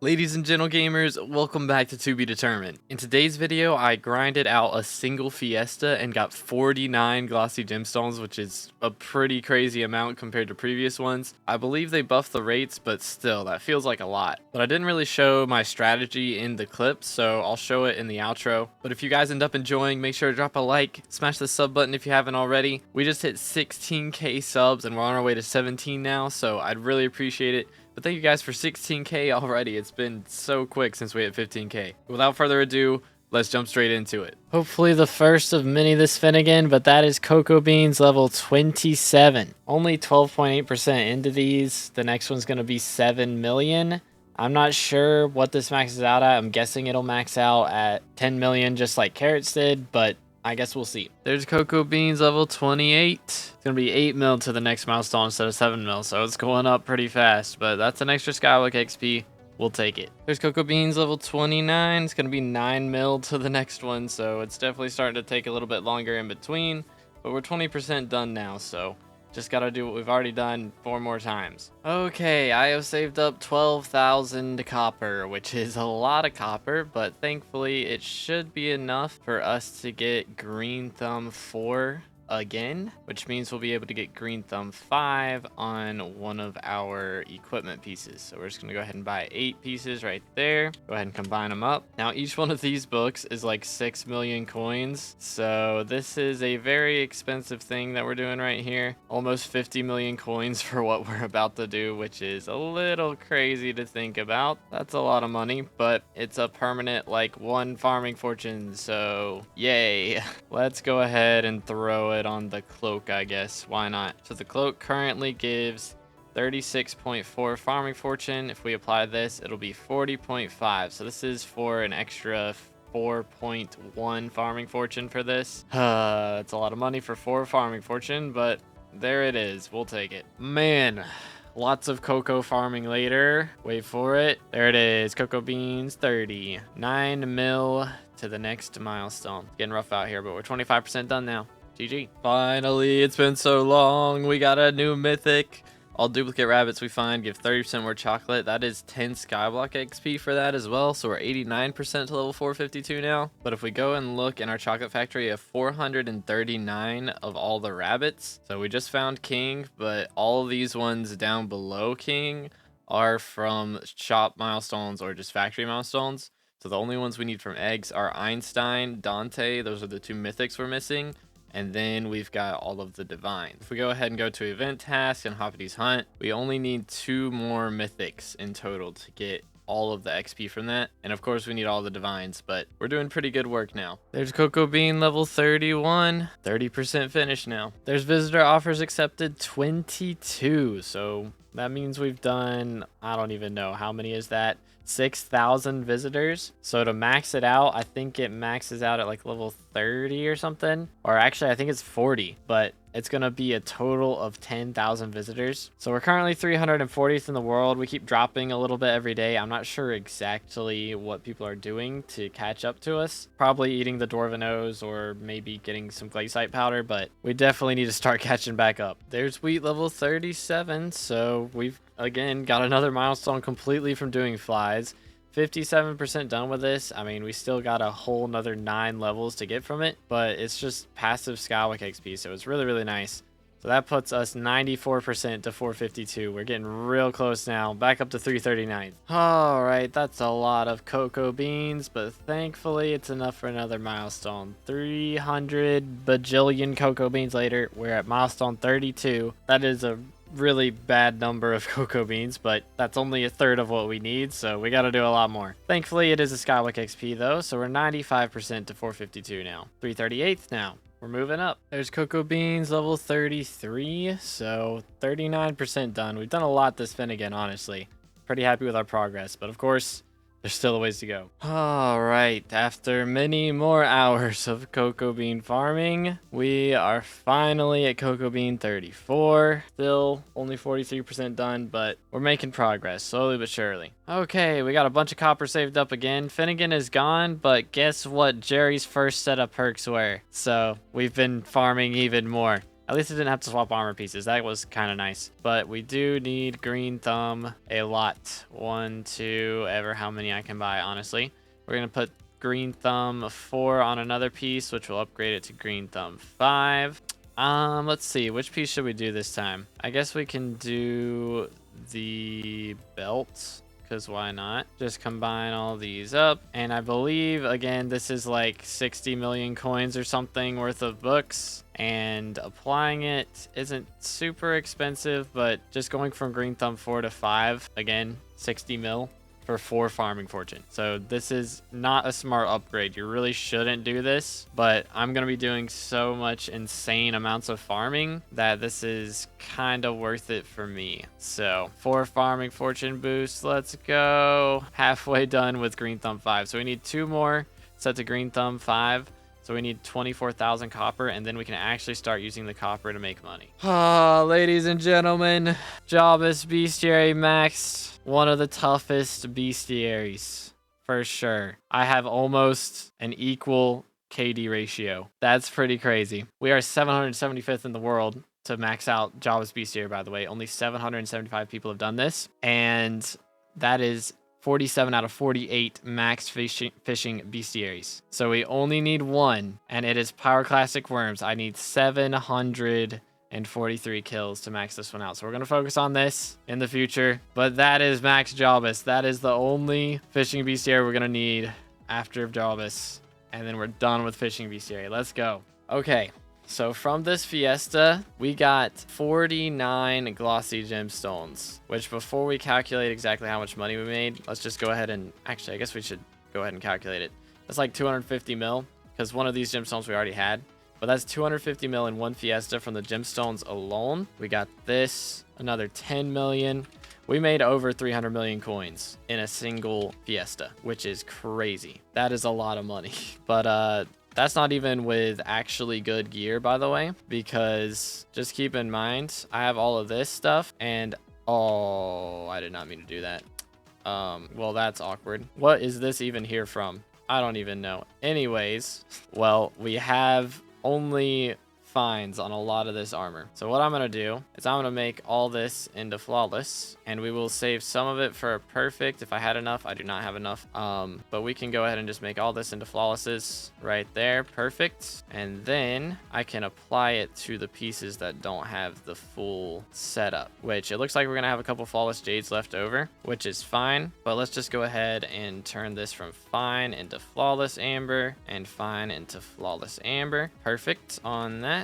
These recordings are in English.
Ladies and gentle gamers, welcome back to Be Determined. In today's video, I grinded out a single Fiesta and got 49 glossy gemstones, which is a pretty crazy amount compared to previous ones. I believe they buffed the rates, but still, that feels like a lot. But I didn't really show my strategy in the clip, so I'll show it in the outro. But if you guys end up enjoying, make sure to drop a like, smash the sub button if you haven't already. We just hit 16k subs and we're on our way to 17 now, so I'd really appreciate it. But thank you guys for 16k already. It's been so quick since we hit 15k. Without further ado, let's jump straight into it. Hopefully the first of many this Finnegan, but that is Cocoa Beans level 27. Only 12.8% into these. The next one's going to be 7 million. I'm not sure what this maxes out at. I'm guessing it'll max out at 10 million just like Carrots did, but I guess we'll see. There's Cocoa Beans level 28. It's going to be 8 mil to the next milestone instead of 7 mil, so it's going up pretty fast, but that's an extra SkyBlock XP. We'll take it. There's Cocoa Beans level 29. It's going to be 9 mil to the next one, so it's definitely starting to take a little bit longer in between, but we're 20% done now, so just gotta do what we've already done 4 more times. Okay, I have saved up 12,000 copper, which is a lot of copper, but thankfully it should be enough for us to get Green Thumb 4 again, which means we'll be able to get Green Thumb 5 on one of our equipment pieces. So we're just gonna go ahead and buy 8 pieces right there. Go ahead and combine them up. Now each one of these books is like 6 million coins. So this is a very expensive thing that we're doing right here. Almost 50 million coins for what we're about to do, which is a little crazy to think about. That's a lot of money, but it's a permanent like 1 farming fortune. So yay. Let's go ahead and throw it on the cloak, I guess. Why not? So the cloak currently gives 36.4 farming fortune. If we apply this, it'll be 40.5. So this is for an extra 4.1 farming fortune for this. That's a lot of money for 4 farming fortune, but there it is. We'll take it. Man, lots of cocoa farming later. Wait for it. There it is. Cocoa beans 30. 9 mil to the next milestone. Getting rough out here, but we're 25% done now. GG. Finally, it's been so long. We got a new mythic. All duplicate rabbits we find give 30% more chocolate. That is 10 SkyBlock XP for that as well. So we're 89% to level 452 now. But if we go and look in our chocolate factory, we have 439 of all the rabbits. So we just found King, but all of these ones down below King are from shop milestones or just factory milestones. So the only ones we need from eggs are Einstein, Dante. Those are the 2 mythics we're missing. And then we've got all of the divines. If we go ahead and go to event task and Hoppity's Hunt, we only need 2 more mythics in total to get all of the XP from that. And of course we need all the divines, but we're doing pretty good work now. There's Cocoa Bean level 31, 30% finished now. There's visitor offers accepted 22. So that means we've done, I don't even know, how many is that? 6,000 visitors. So to max it out, I think it maxes out at like level 30 or something. Or actually, I think it's 40, but it's going to be a total of 10,000 visitors. So we're currently 340th in the world. We keep dropping a little bit every day. I'm not sure exactly what people are doing to catch up to us. Probably eating the Dwarven O's or maybe getting some glaciite powder, but we definitely need to start catching back up. There's wheat level 37. So we've again got another milestone completely from doing flies. 57% done with this. I mean, we still got a whole nother 9 levels to get from it, but it's just passive SkyBlock XP, so it's really, really nice. So that puts us 94% to 452. We're getting real close now, back up to 339. All right, that's a lot of cocoa beans, but thankfully it's enough for another milestone. 300 bajillion cocoa beans later, we're at milestone 32. That is a really bad number of cocoa beans, but that's only a third of what we need, so we got to do a lot more. Thankfully it is a SkyBlock XP though, so we're 95% to 452 now. 338th now. We're moving up. There's cocoa beans level 33, so 39% done. We've done a lot this Finnegan, honestly. Pretty happy with our progress, but of course there's still a ways to go. All right, after many more hours of cocoa bean farming, we are finally at cocoa bean 34. Still only 43% done, but we're making progress, slowly but surely. Okay, we got a bunch of copper saved up again. Finnegan is gone, but guess what Jerry's first set of perks were? So we've been farming even more. At least I didn't have to swap armor pieces. That was kind of nice. But we do need green thumb a lot. 1, 2, ever how many I can buy, honestly. We're going to put green thumb 4 on another piece, which will upgrade it to green thumb 5. Let's see. Which piece should we do this time? I guess we can do the belt. Because why not? Just combine all these up. And I believe, again, this is like 60 million coins or something worth of books. And applying it isn't super expensive, but just going from green thumb 4 to 5, again, 60 mil for 4 farming fortune. So this is not a smart upgrade. You really shouldn't do this, but I'm going to be doing so much insane amounts of farming that this is kind of worth it for me. So 4 farming fortune boosts. Let's go. Halfway done with green thumb 5. So we need 2 more set to green thumb 5. So we need 24,000 copper, and then we can actually start using the copper to make money. Ladies and gentlemen, Jawbus Bestiary maxed. One of the toughest bestiaries, for sure. I have almost an equal KD ratio. That's pretty crazy. We are 775th in the world to max out Jawbus Bestiary, by the way. Only 775 people have done this, and that is 47 out of 48 max fishing bestiaries. So we only need 1, and it is Power Classic Worms. I need 743 kills to max this one out. So we're going to focus on this in the future. But that is max Jawbus. That is the only fishing bestiary we're going to need after Jawbus. And then we're done with fishing bestiary. Let's go. Okay. So from this Fiesta, we got 49 glossy gemstones, which before we calculate exactly how much money we made, let's just go ahead and actually, I guess we should go ahead and calculate it. That's like 250 mil because one of these gemstones we already had, but that's 250 mil in one Fiesta from the gemstones alone. We got this, another 10 million. We made over 300 million coins in a single Fiesta, which is crazy. That is a lot of money, but that's not even with actually good gear, by the way, because just keep in mind, I have all of this stuff and, oh, I did not mean to do that. Well, that's awkward. What is this even here from? I don't even know. Anyways, well, we have only fines on a lot of this armor. So what I'm going to do is I'm going to make all this into flawless, and we will save some of it for a perfect if I had enough. I do not have enough, but we can go ahead and just make all this into flawlesses right there. Perfect. And then I can apply it to the pieces that don't have the full setup, which it looks like we're going to have a couple flawless jades left over, which is fine. But let's just go ahead and turn this from fine into flawless amber and fine into flawless amber. Perfect on that.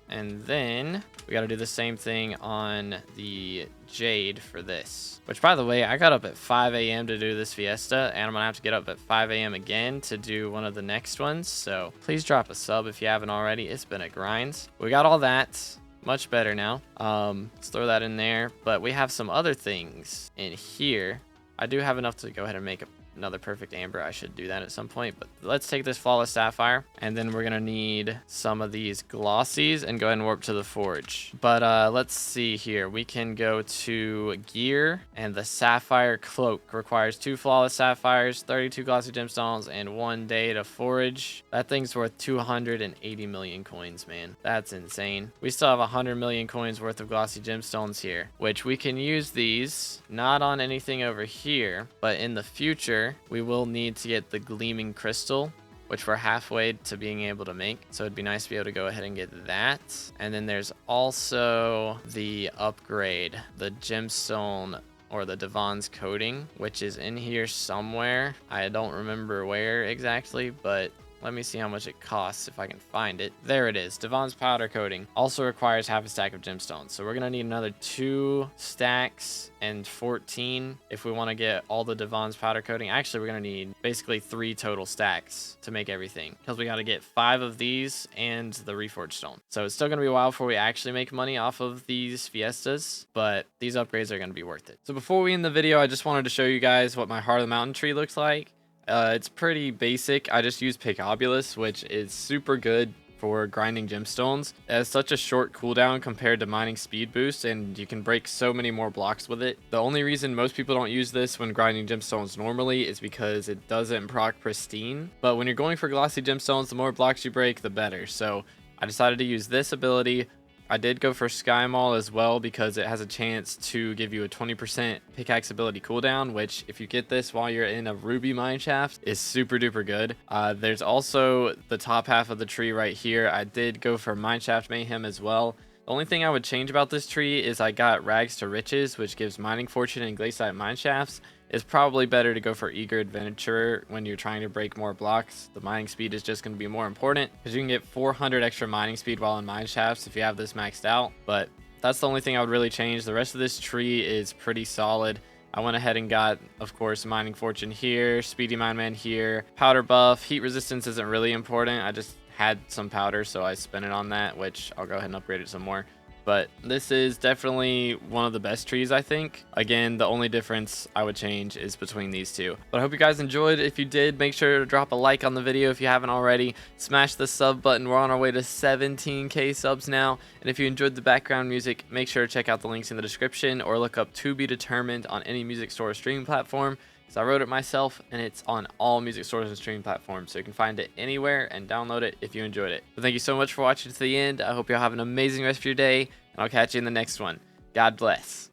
And then we got to do the same thing on the jade for this, which, by the way, I got up at 5 a.m. to do this Fiesta, and I'm gonna have to get up at 5 a.m. again to do one of the next ones. So please drop a sub if you haven't already. It's been a grind. We got all that. Much better now. Let's throw that in there, but we have some other things in here. I do have enough to go ahead and make another perfect amber. I should do that at some point, but let's take this flawless sapphire, and then we're gonna need some of these glossies and go ahead and warp to the forge. But let's see here. We can go to gear, and the sapphire cloak requires 2 flawless sapphires, 32 glossy gemstones, and 1 day to forage. That thing's worth 280 million coins, man. That's insane. We still have 100 million coins worth of glossy gemstones here, which we can use these not on anything over here, but in the future we will need to get the gleaming crystal, which we're halfway to being able to make. So it'd be nice to be able to go ahead and get that. And then there's also the upgrade, the gemstone or the Devon's coating, which is in here somewhere. I don't remember where exactly, but let me see how much it costs if I can find it. There it is. Devon's powder coating also requires half a stack of gemstones. So we're going to need another 2 stacks and 14 if we want to get all the Devon's powder coating. Actually, we're going to need basically 3 total stacks to make everything, because we got to get 5 of these and the reforged stone. So it's still going to be a while before we actually make money off of these Fiestas, but these upgrades are going to be worth it. So before we end the video, I just wanted to show you guys what my Heart of the Mountain tree looks like. It's pretty basic. I just use Picobulus, which is super good for grinding gemstones. It has such a short cooldown compared to mining speed boost, and you can break so many more blocks with it. The only reason most people don't use this when grinding gemstones normally is because it doesn't proc pristine. But when you're going for glossy gemstones, the more blocks you break, the better. So I decided to use this ability I did go for Sky Mall as well because it has a chance to give you a 20% pickaxe ability cooldown, which if you get this while you're in a ruby mineshaft is super duper good. There's also the top half of the tree right here. I did go for mineshaft mayhem as well. The only thing I would change about this tree is I got rags to riches, which gives mining fortune and glaciite mineshafts. It's probably better to go for eager adventurer when you're trying to break more blocks. The mining speed is just going to be more important because you can get 400 extra mining speed while in mineshafts if you have this maxed out. But that's the only thing I would really change. The rest of this tree is pretty solid. I went ahead and got, of course, mining fortune here, speedy mine man here, powder buff. Heat resistance isn't really important. I just had some powder, so I spent it on that, which I'll go ahead and upgrade it some more. But this is definitely one of the best trees, I think. Again, the only difference I would change is between these two. But I hope you guys enjoyed. If you did, make sure to drop a like on the video if you haven't already. Smash the sub button. We're on our way to 17k subs now. And if you enjoyed the background music, make sure to check out the links in the description or look up To Be Determined on any music store or streaming platform. So I wrote it myself, and it's on all music stores and streaming platforms, so you can find it anywhere and download it if you enjoyed it. So thank you so much for watching to the end. I hope you all have an amazing rest of your day, and I'll catch you in the next one. God bless.